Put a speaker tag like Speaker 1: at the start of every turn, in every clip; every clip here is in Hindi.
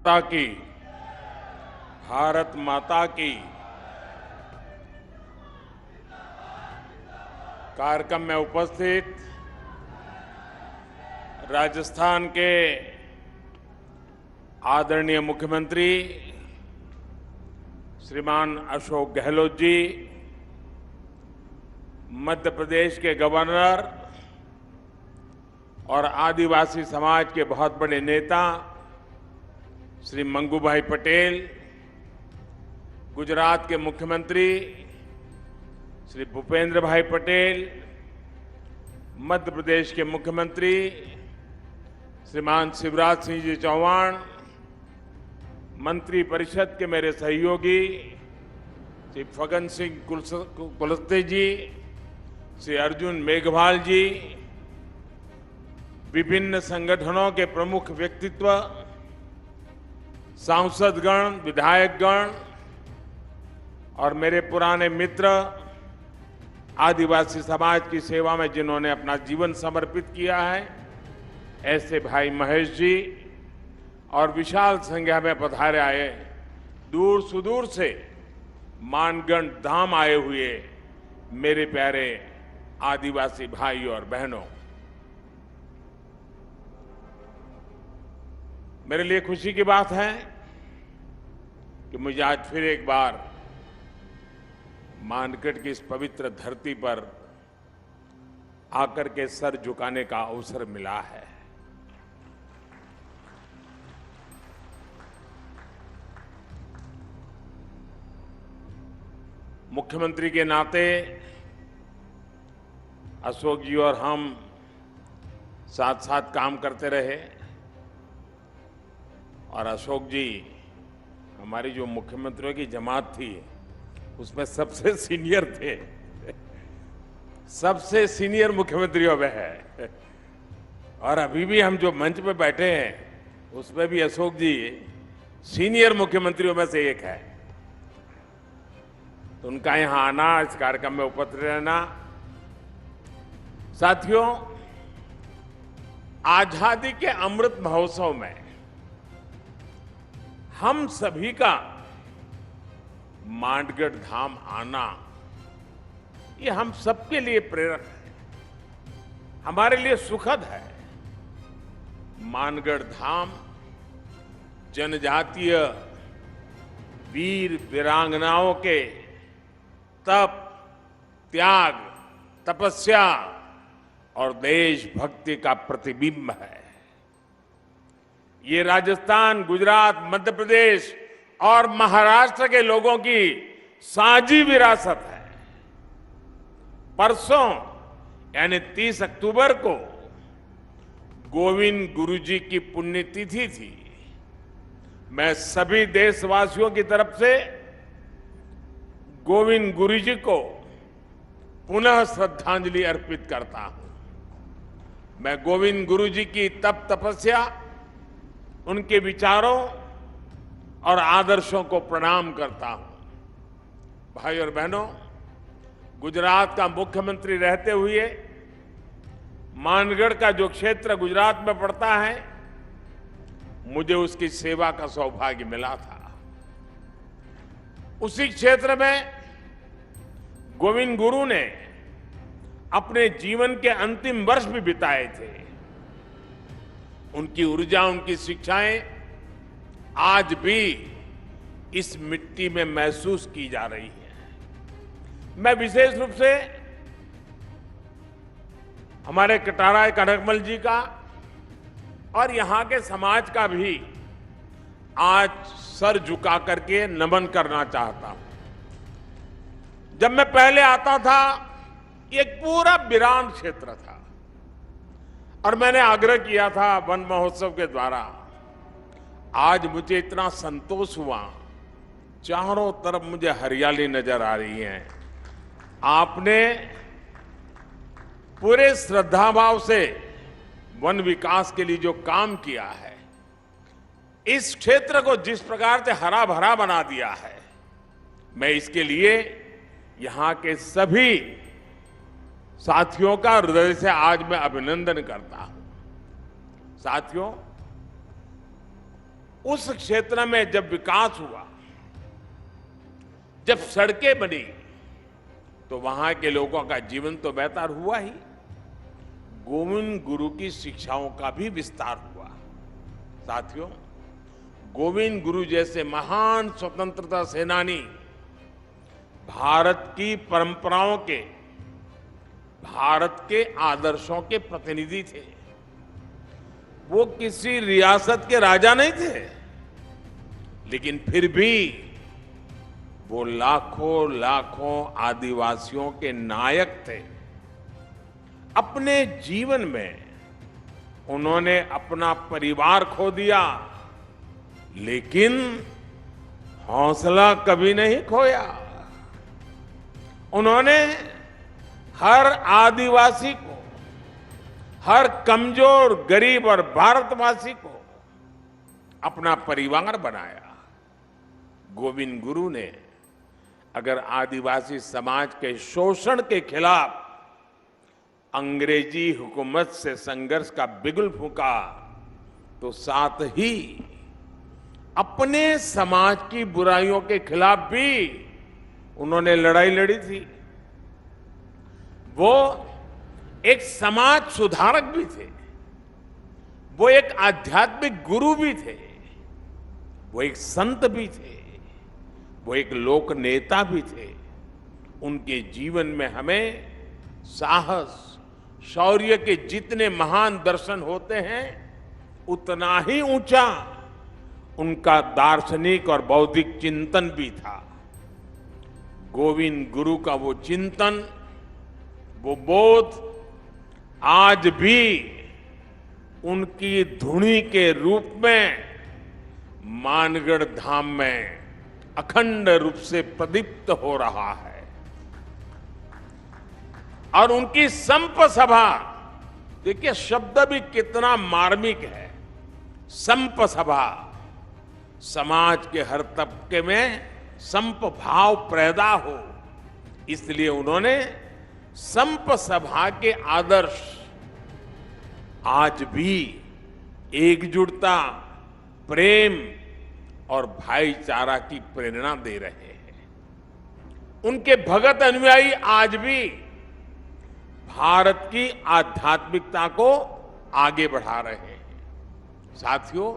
Speaker 1: माता की, भारत माता की। कार्यक्रम में उपस्थित राजस्थान के आदरणीय मुख्यमंत्री श्रीमान अशोक गहलोत जी, मध्य प्रदेश के गवर्नर और आदिवासी समाज के बहुत बड़े नेता श्री मंगूभाई पटेल, गुजरात के मुख्यमंत्री श्री भूपेंद्र भाई पटेल, मध्य प्रदेश के मुख्यमंत्री श्रीमान शिवराज सिंह जी चौहान, मंत्री परिषद के मेरे सहयोगी श्री फग्गन सिंह कुलस्ते जी, श्री अर्जुन मेघवाल जी, विभिन्न संगठनों के प्रमुख व्यक्तित्व, सांसदगण, विधायकगण और मेरे पुराने मित्र, आदिवासी समाज की सेवा में जिन्होंने अपना जीवन समर्पित किया है, ऐसे भाई महेश जी और विशाल संख्या में पधारे आए दूर सुदूर से मानगढ़ धाम आए हुए मेरे प्यारे आदिवासी भाई और बहनों, मेरे लिए खुशी की बात है कि मुझे आज फिर एक बार मानगढ़ की इस पवित्र धरती पर आकर के सर झुकाने का अवसर मिला है। मुख्यमंत्री के नाते अशोक जी और हम साथ साथ काम करते रहे और अशोक जी हमारी जो मुख्यमंत्रियों की जमात थी उसमें सबसे सीनियर थे, सबसे सीनियर मुख्यमंत्रियों में है। और अभी भी हम जो मंच पे बैठे हैं उसमें भी अशोक जी सीनियर मुख्यमंत्रियों में से एक है। तो उनका यहां आना, इस कार्यक्रम में उपस्थित रहना, साथियों, आजादी के अमृत महोत्सव में हम सभी का मानगढ़ धाम आना, ये हम सबके लिए प्रेरक है, हमारे लिए सुखद है। मानगढ़ धाम जनजातीय वीर वीरांगनाओं के तप, त्याग, तपस्या और देशभक्ति का प्रतिबिंब है। ये राजस्थान, गुजरात, मध्य प्रदेश और महाराष्ट्र के लोगों की साझी विरासत है। परसों यानी 30 अक्टूबर को गोविंद गुरु जी की पुण्यतिथि थी। मैं सभी देशवासियों की तरफ से गोविंद गुरु जी को पुनः श्रद्धांजलि अर्पित करता हूं। मैं गोविंद गुरु जी की तप तपस्या, उनके विचारों और आदर्शों को प्रणाम करता हूं। भाई और बहनों, गुजरात का मुख्यमंत्री रहते हुए मानगढ़ का जो क्षेत्र गुजरात में पड़ता है, मुझे उसकी सेवा का सौभाग्य मिला था। उसी क्षेत्र में गोविंद गुरु ने अपने जीवन के अंतिम वर्ष भी बिताए थे। उनकी ऊर्जा, उनकी शिक्षाएं आज भी इस मिट्टी में महसूस की जा रही है। मैं विशेष रूप से हमारे कटाराय कनकमल जी का और यहां के समाज का भी आज सर झुका करके नमन करना चाहता हूं। जब मैं पहले आता था, एक पूरा वीरान क्षेत्र था और मैंने आग्रह किया था वन महोत्सव के द्वारा। आज मुझे इतना संतोष हुआ, चारों तरफ मुझे हरियाली नजर आ रही है। आपने पूरे श्रद्धाभाव से वन विकास के लिए जो काम किया है, इस क्षेत्र को जिस प्रकार से हरा भरा बना दिया है, मैं इसके लिए यहां के सभी साथियों का हृदय से आज मैं अभिनंदन करता हूं। साथियों, उस क्षेत्र में जब विकास हुआ, जब सड़कें बनी, तो वहां के लोगों का जीवन तो बेहतर हुआ ही, गोविंद गुरु की शिक्षाओं का भी विस्तार हुआ। साथियों, गोविंद गुरु जैसे महान स्वतंत्रता सेनानी भारत की परंपराओं के, भारत के आदर्शों के प्रतिनिधि थे। वो किसी रियासत के राजा नहीं थे, लेकिन फिर भी वो लाखों लाखों आदिवासियों के नायक थे। अपने जीवन में उन्होंने अपना परिवार खो दिया, लेकिन हौसला कभी नहीं खोया। उन्होंने हर आदिवासी को, हर कमजोर, गरीब और भारतवासी को अपना परिवार बनाया। गोविंद गुरु ने अगर आदिवासी समाज के शोषण के खिलाफ अंग्रेजी हुकूमत से संघर्ष का बिगुल फूंका, तो साथ ही अपने समाज की बुराइयों के खिलाफ भी उन्होंने लड़ाई लड़ी थी। वो एक समाज सुधारक भी थे, वो एक आध्यात्मिक गुरु भी थे, वो एक संत भी थे, वो एक लोक नेता भी थे। उनके जीवन में हमें साहस, शौर्य के जितने महान दर्शन होते हैं, उतना ही ऊंचा उनका दार्शनिक और बौद्धिक चिंतन भी था। गोविंद गुरु का वो चिंतन, वो बोध आज भी उनकी धुनी के रूप में मानगढ़ धाम में अखंड रूप से प्रदीप्त हो रहा है। और उनकी संप सभा, देखिए शब्द भी कितना मार्मिक है। संप सभा, समाज के हर तबके में संप भाव पैदा हो, इसलिए उन्होंने संप सभा के आदर्श आज भी एकजुटता, प्रेम और भाईचारा की प्रेरणा दे रहे हैं। उनके भगत अनुयायी आज भी भारत की आध्यात्मिकता को आगे बढ़ा रहे हैं। साथियों,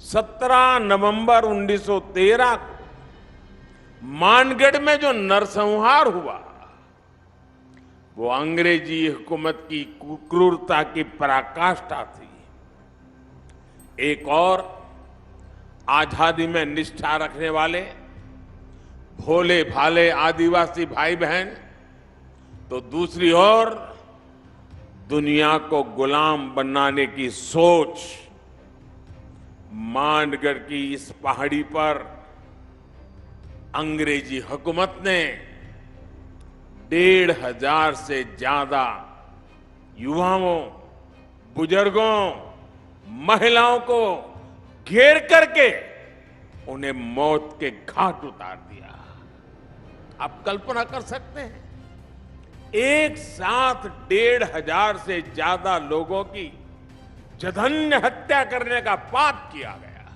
Speaker 1: 17 नवंबर 1913 को मानगढ़ में जो नरसंहार हुआ, वो अंग्रेजी हुकूमत की क्रूरता की पराकाष्ठा थी। एक और आजादी में निष्ठा रखने वाले भोले भाले आदिवासी भाई बहन, तो दूसरी ओर दुनिया को गुलाम बनाने की सोच। मानगढ़ की इस पहाड़ी पर अंग्रेजी हुकूमत ने 1,500 से ज्यादा युवाओं, बुजुर्गों, महिलाओं को घेर करके उन्हें मौत के घाट उतार दिया। आप कल्पना कर सकते हैं, एक साथ 1,500 से ज्यादा लोगों की जघन्य हत्या करने का पाप किया गया।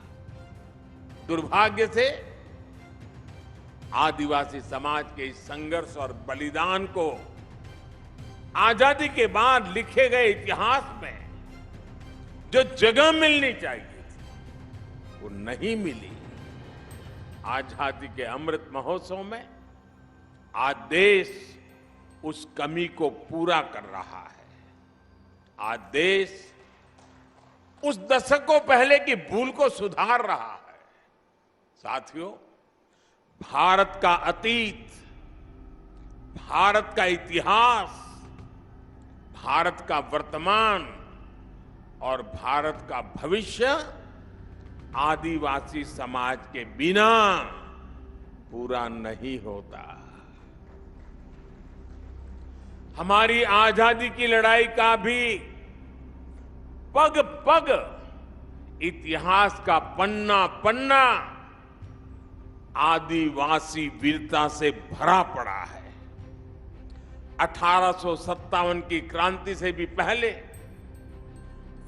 Speaker 1: दुर्भाग्य से आदिवासी समाज के इस संघर्ष और बलिदान को आजादी के बाद लिखे गए इतिहास में जो जगह मिलनी चाहिए थी, वो नहीं मिली। आजादी के अमृत महोत्सव में आज देश उस कमी को पूरा कर रहा है। आज देश उस दशकों पहले की भूल को सुधार रहा है। साथियों, भारत का अतीत, भारत का इतिहास, भारत का वर्तमान और भारत का भविष्य आदिवासी समाज के बिना पूरा नहीं होता। हमारी आजादी की लड़ाई का भी पग पग इतिहास का पन्ना पन्ना आदिवासी वीरता से भरा पड़ा है। 1857 की क्रांति से भी पहले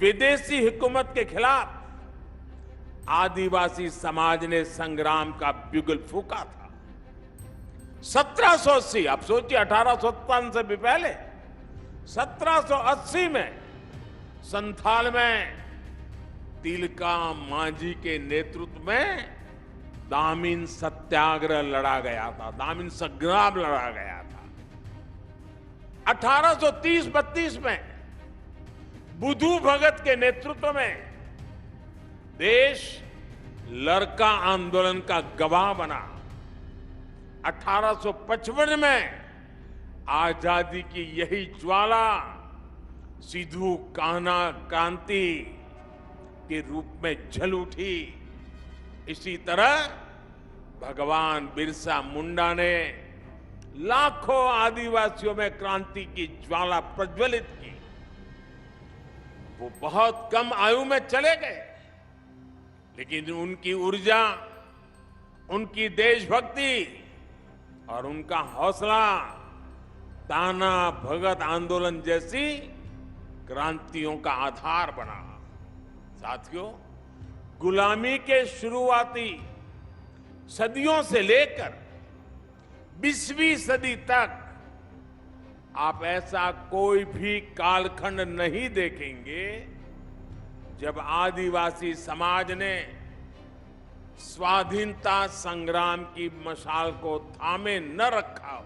Speaker 1: विदेशी हुकूमत के खिलाफ आदिवासी समाज ने संग्राम का ब्युगल फूंका था। 1780, आप सोचिए 1857 से भी पहले 1780 में संथाल में तिलका मांझी के नेतृत्व में दामिन सत्याग्रह लड़ा गया था, दामिन संग्राम लड़ा गया था। 1830-32 में बुधू भगत के नेतृत्व में देश लरका आंदोलन का गवाह बना। 1855 में आजादी की यही ज्वाला सिद्धू कान्हा क्रांति के रूप में जल उठी। इसी तरह भगवान बिरसा मुंडा ने लाखों आदिवासियों में क्रांति की ज्वाला प्रज्वलित की। वो बहुत कम आयु में चले गए, लेकिन उनकी ऊर्जा, उनकी देशभक्ति और उनका हौसला ताना भगत आंदोलन जैसी क्रांतियों का आधार बना। साथियों, गुलामी के शुरुआती सदियों से लेकर 20वीं सदी तक आप ऐसा कोई भी कालखंड नहीं देखेंगे जब आदिवासी समाज ने स्वाधीनता संग्राम की मशाल को थामे न रखा हो।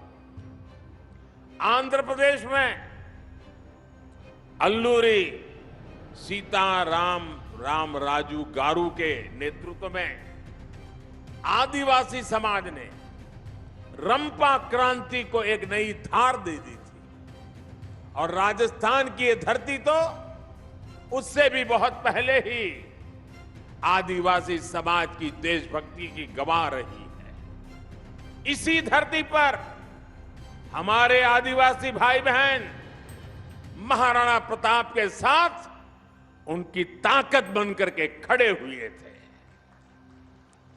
Speaker 1: आंध्र प्रदेश में अल्लूरी सीताराम राजू गारू के नेतृत्व में आदिवासी समाज ने रंपा क्रांति को एक नई धार दे दी थी। और राजस्थान की ये धरती तो उससे भी बहुत पहले ही आदिवासी समाज की देशभक्ति की गवाह रही है। इसी धरती पर हमारे आदिवासी भाई बहन महाराणा प्रताप के साथ उनकी ताकत बनकर के खड़े हुए थे।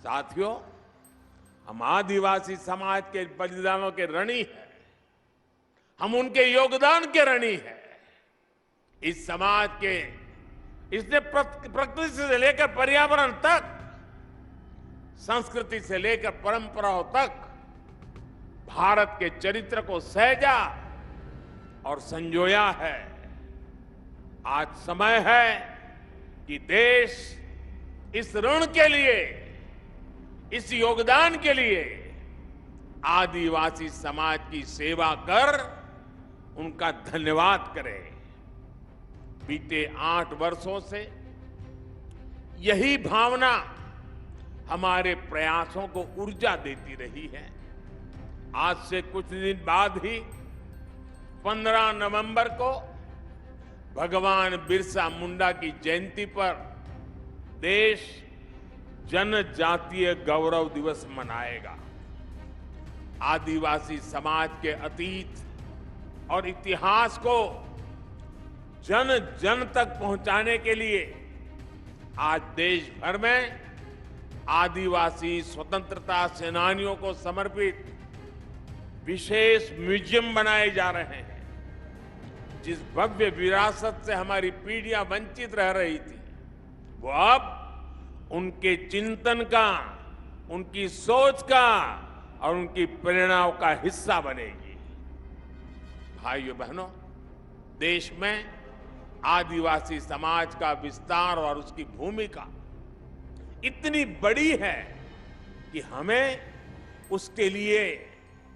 Speaker 1: साथियों, हम आदिवासी समाज के बलिदानों के ऋणी हैं, हम उनके योगदान के ऋणी हैं। इस समाज के, इसने प्रकृति से लेकर पर्यावरण तक, संस्कृति से लेकर परंपराओं तक भारत के चरित्र को सहेजा और संजोया है। आज समय है कि देश इस ऋण के लिए, इस योगदान के लिए आदिवासी समाज की सेवा कर उनका धन्यवाद करे। बीते 8 वर्षों से यही भावना हमारे प्रयासों को ऊर्जा देती रही है। आज से कुछ दिन बाद ही 15 नवंबर को भगवान बिरसा मुंडा की जयंती पर देश जनजातीय गौरव दिवस मनाएगा। आदिवासी समाज के अतीत और इतिहास को जन जन तक पहुंचाने के लिए आज देश भर में आदिवासी स्वतंत्रता सेनानियों को समर्पित विशेष म्यूजियम बनाए जा रहे हैं। जिस भव्य विरासत से हमारी पीढ़ियां वंचित रह रही थी, वो अब उनके चिंतन का, उनकी सोच का और उनकी प्रेरणाओं का हिस्सा बनेगी। भाइयों बहनों, देश में आदिवासी समाज का विस्तार और उसकी भूमिका इतनी बड़ी है कि हमें उसके लिए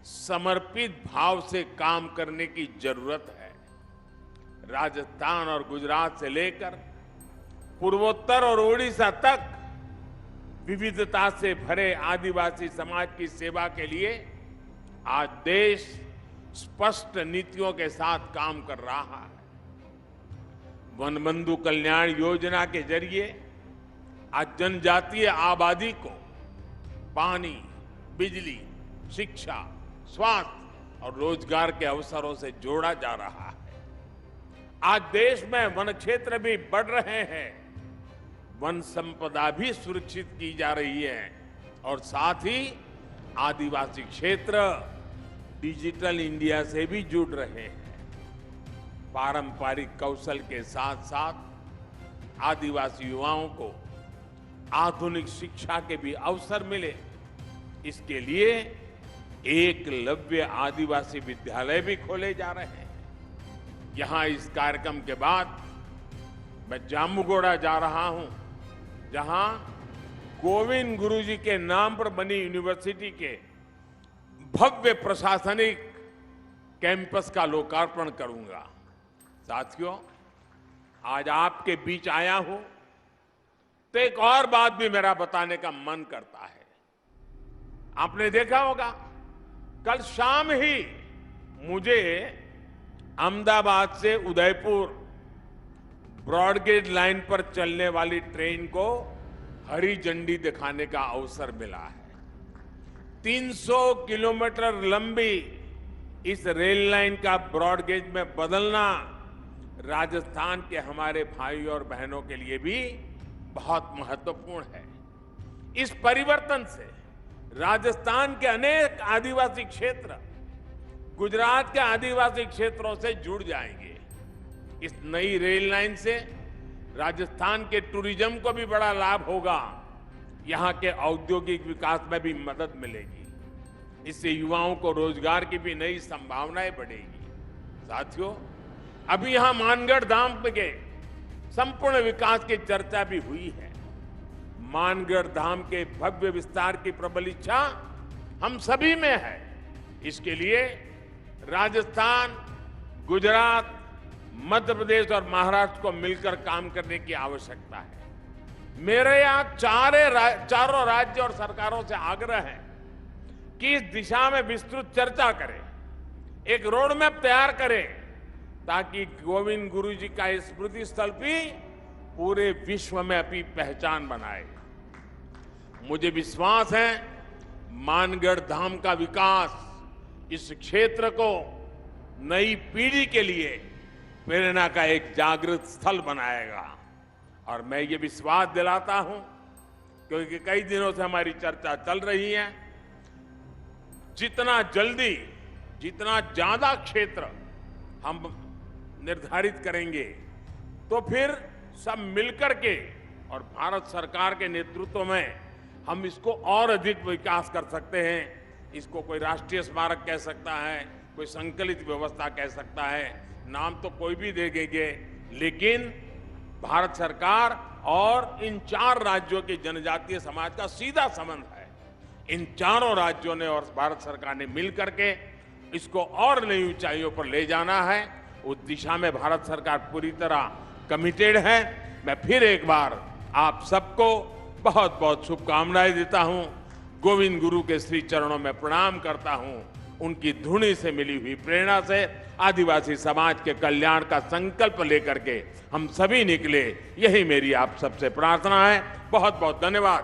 Speaker 1: समर्पित भाव से काम करने की जरूरत है। राजस्थान और गुजरात से लेकर पूर्वोत्तर और ओडिशा तक विविधता से भरे आदिवासी समाज की सेवा के लिए आज देश स्पष्ट नीतियों के साथ काम कर रहा है। वन बंधु कल्याण योजना के जरिए आज जनजातीय आबादी को पानी, बिजली, शिक्षा, स्वास्थ्य और रोजगार के अवसरों से जोड़ा जा रहा है। आज देश में वन क्षेत्र भी बढ़ रहे हैं, वन संपदा भी सुरक्षित की जा रही है और साथ ही आदिवासी क्षेत्र डिजिटल इंडिया से भी जुड़ रहे हैं। पारंपरिक कौशल के साथ साथ आदिवासी युवाओं को आधुनिक शिक्षा के भी अवसर मिले। इसके लिए एकलव्य आदिवासी विद्यालय भी खोले जा रहे हैं। यहां इस कार्यक्रम के बाद मैं जामुगोड़ा जा रहा हूं, जहां गोविंद गुरुजी के नाम पर बनी यूनिवर्सिटी के भव्य प्रशासनिक कैंपस का लोकार्पण करूंगा। साथियों, आज आपके बीच आया हूं तो एक और बात भी मेरा बताने का मन करता है। आपने देखा होगा, कल शाम ही मुझे अहमदाबाद से उदयपुर ब्रॉडगेज लाइन पर चलने वाली ट्रेन को हरी झंडी दिखाने का अवसर मिला है। 300 किलोमीटर लंबी इस रेल लाइन का ब्रॉडगेज में बदलना राजस्थान के हमारे भाई और बहनों के लिए भी बहुत महत्वपूर्ण है। इस परिवर्तन से राजस्थान के अनेक आदिवासी क्षेत्र गुजरात के आदिवासी क्षेत्रों से जुड़ जाएंगे। इस नई रेल लाइन से राजस्थान के टूरिज्म को भी बड़ा लाभ होगा। यहां के औद्योगिक विकास में भी मदद मिलेगी। इससे युवाओं को रोजगार की भी नई संभावनाएं बढ़ेगी। साथियों, अभी यहां मानगढ़ धाम के संपूर्ण विकास की चर्चा भी हुई है। मानगढ़ धाम के भव्य विस्तार की प्रबल इच्छा हम सभी में है। इसके लिए राजस्थान, गुजरात, मध्य प्रदेश और महाराष्ट्र को मिलकर काम करने की आवश्यकता है। मेरे यहां चारों राज्य और सरकारों से आग्रह है कि इस दिशा में विस्तृत चर्चा करें, एक रोड मैप तैयार करें, ताकि गोविंद गुरु जी का स्मृति स्थल भी पूरे विश्व में अपनी पहचान बनाए। मुझे विश्वास है मानगढ़ धाम का विकास इस क्षेत्र को नई पीढ़ी के लिए प्रेरणा का एक जागृत स्थल बनाएगा। और मैं ये विश्वास दिलाता हूं, क्योंकि कई दिनों से हमारी चर्चा चल रही है, जितना जल्दी, जितना ज्यादा क्षेत्र हम निर्धारित करेंगे, तो फिर सब मिलकर के और भारत सरकार के नेतृत्व में हम इसको और अधिक विकास कर सकते हैं। इसको कोई राष्ट्रीय स्मारक कह सकता है, कोई संकलित व्यवस्था कह सकता है, नाम तो कोई भी दे देंगे, लेकिन भारत सरकार और इन 4 राज्यों के जनजातीय समाज का सीधा संबंध है। इन चारों राज्यों ने और भारत सरकार ने मिलकर के इसको और नई ऊंचाइयों पर ले जाना है। उस दिशा में भारत सरकार पूरी तरह कमिटेड है। मैं फिर एक बार आप सबको बहुत बहुत शुभकामनाएं देता हूं। गोविंद गुरु के श्री चरणों में प्रणाम करता हूं। उनकी धुनी से मिली हुई प्रेरणा से आदिवासी समाज के कल्याण का संकल्प लेकर के हम सभी निकले, यही मेरी आप सबसे प्रार्थना है। बहुत बहुत धन्यवाद।